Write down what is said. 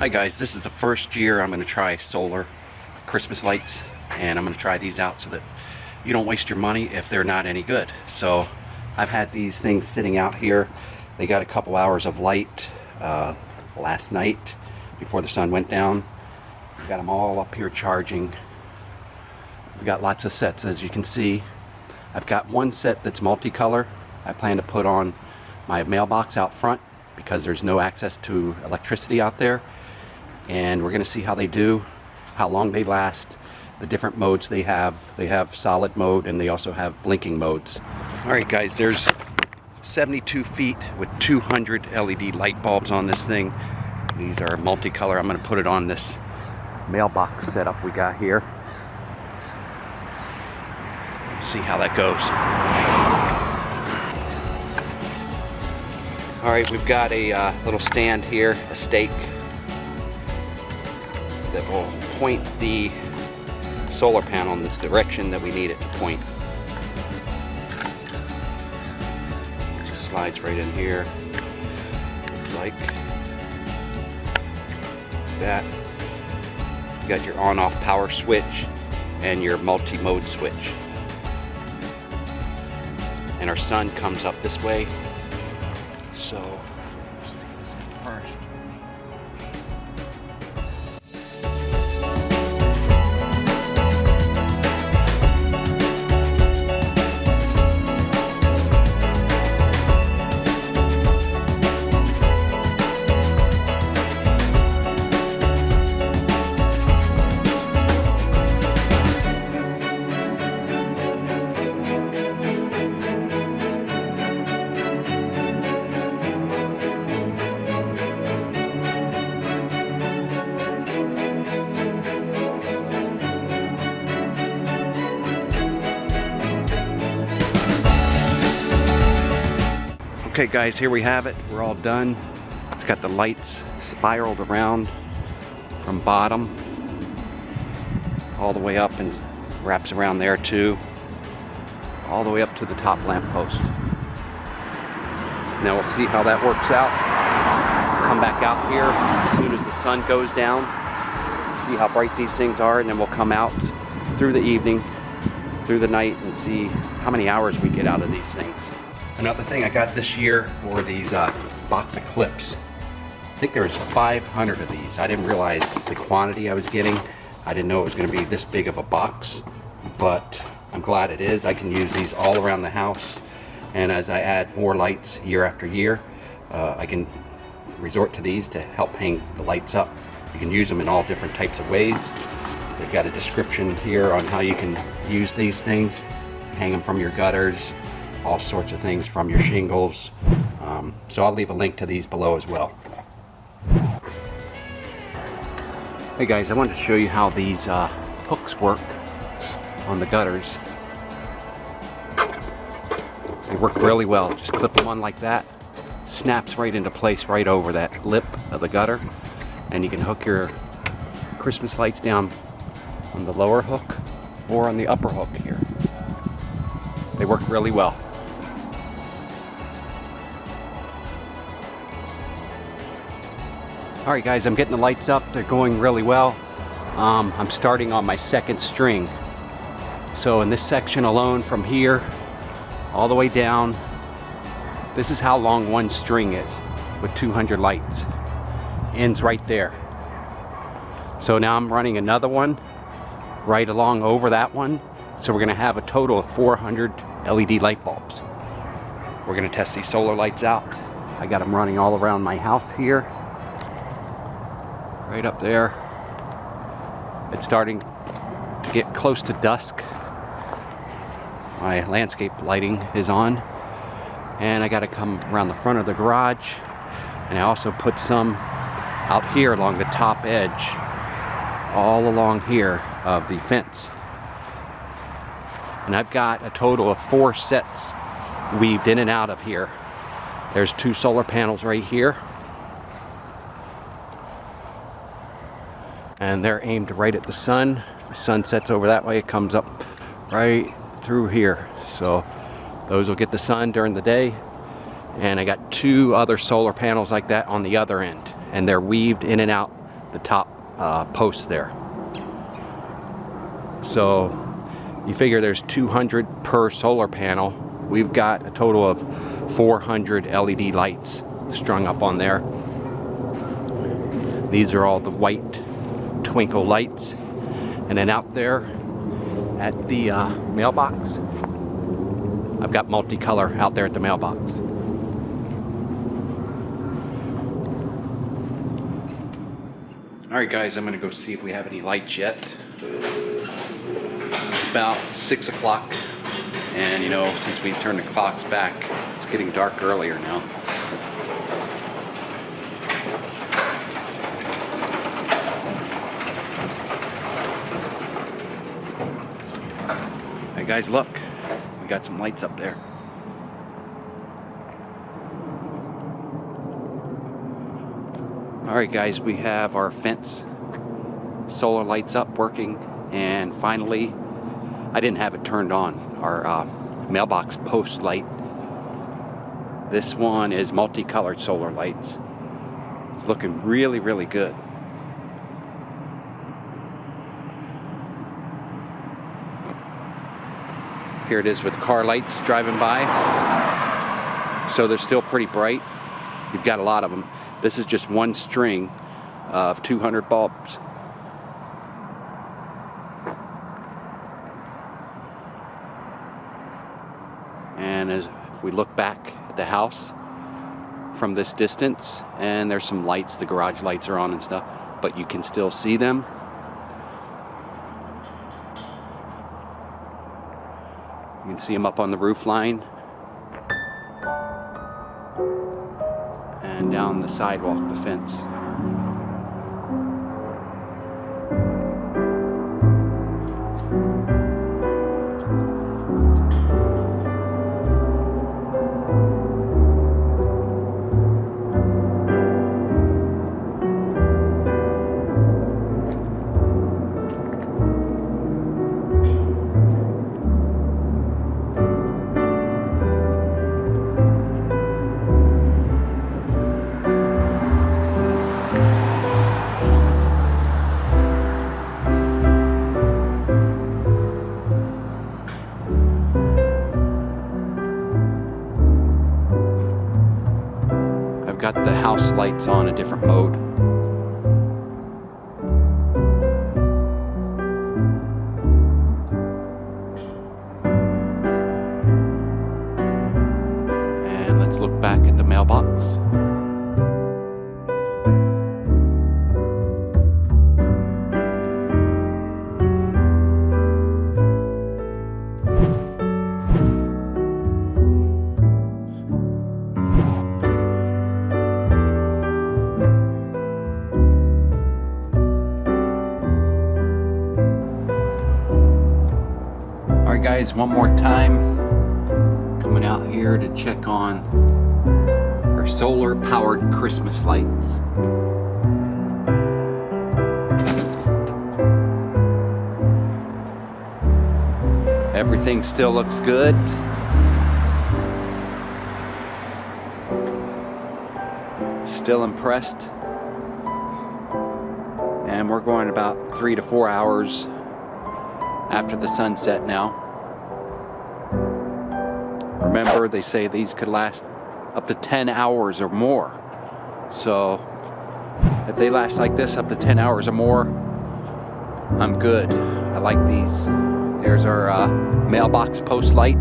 Hi guys, this is the first year I'm going to try solar Christmas lights, and I'm going to try these out so that you don't waste your money if they're not any good. So I've had these things sitting out here. They got a couple hours of light last night before the sun went down. We got them all up here charging. We got lots of sets, as you can see. I've got one set that's multicolor. I plan to put on my mailbox out front because there's no access to electricity out there. And we're going to see how they do, how long they last, the different modes they have. They have solid mode and they also have blinking modes. Alright guys, there's 72 feet with 200 LED light bulbs on this thing. These are multicolor. I'm going to put it on this mailbox setup we got here. Let's see how that goes. Alright, we've got a little stand here, a stake, that will point the solar panel in the direction that we need it to point. It just slides right in here, like that. You got your on-off power switch and your multi-mode switch. And our sun comes up this way. So, let's take this out first. Okay guys, here we have it. We're all done. It's got the lights spiraled around from bottom all the way up and wraps around there too, all the way up to the top lamp post. Now we'll see how that works out. We'll come back out here as soon as the sun goes down, see how bright these things are, and then we'll come out through the evening, through the night, and see how many hours we get out of these things. Another thing I got this year were these box of clips. I think there was 500 of these. I didn't realize the quantity I was getting. I didn't know it was going to be this big of a box, but I'm glad it is. I can use these all around the house, and as I add more lights year after year, I can resort to these to help hang the lights up. You can use them in all different types of ways. They've got a description here on how you can use these things, hang them from your gutters, all sorts of things from your shingles. So I'll leave a link to these below as well. Hey guys, I wanted to show you how these hooks work on the gutters. They work really well. Just clip them on like that. Snaps right into place right over that lip of the gutter, and you can hook your Christmas lights down on the lower hook or on the upper hook here. They work really well. Alright guys, I'm getting the lights up. They're going really well. I'm starting on my second string. So in this section alone, from here all the way down, this is how long one string is with 200 lights. Ends right there. So now I'm running another one right along over that one. So we're going to have a total of 400 LED light bulbs. We're going to test these solar lights out. I got them running all around my house here. Right up there. It's starting to get close to dusk. My landscape lighting is on. And I got to come around the front of the garage. And I also put some out here along the top edge, all along here of the fence. And I've got a total of 4 sets weaved in and out of here. There's 2 solar panels right here. And they're aimed right at the sun. The sun sets over that way. It comes up right through here. So those will get the sun during the day. And I got 2 other solar panels like that on the other end. And they're weaved in and out the top post there. So you figure there's 200 per solar panel. We've got a total of 400 LED lights strung up on there. These are all the white twinkle lights. And then out there at the mailbox, I've got multicolor out there at the mailbox. Alright guys, I'm going to go see if we have any lights yet. It's about 6 o'clock, and you know, since we turned the clocks back, it's getting dark earlier now. Hey guys, look, we got some lights up there. Alright guys, we have our fence solar lights up working, and finally, I didn't have it turned on, our mailbox post light. This one is multicolored solar lights. It's looking really, really good. Here it is with car lights driving by. So they're still pretty bright. You've got a lot of them. This is just one string of 200 bulbs. And if we look back at the house from this distance, and there's some lights, the garage lights are on and stuff, but you can still see them. You can see them up on the roof line and down the sidewalk, the fence. Got the house lights on a different mode. And let's look back at the mailbox. Alright guys, one more time, coming out here to check on our solar powered Christmas lights. Everything still looks good. Still impressed. And we're going about 3 to 4 hours after the sunset now. Remember, they say these could last up to 10 hours or more. So if they last like this up to 10 hours or more, I'm good. I like these. There's our mailbox post light.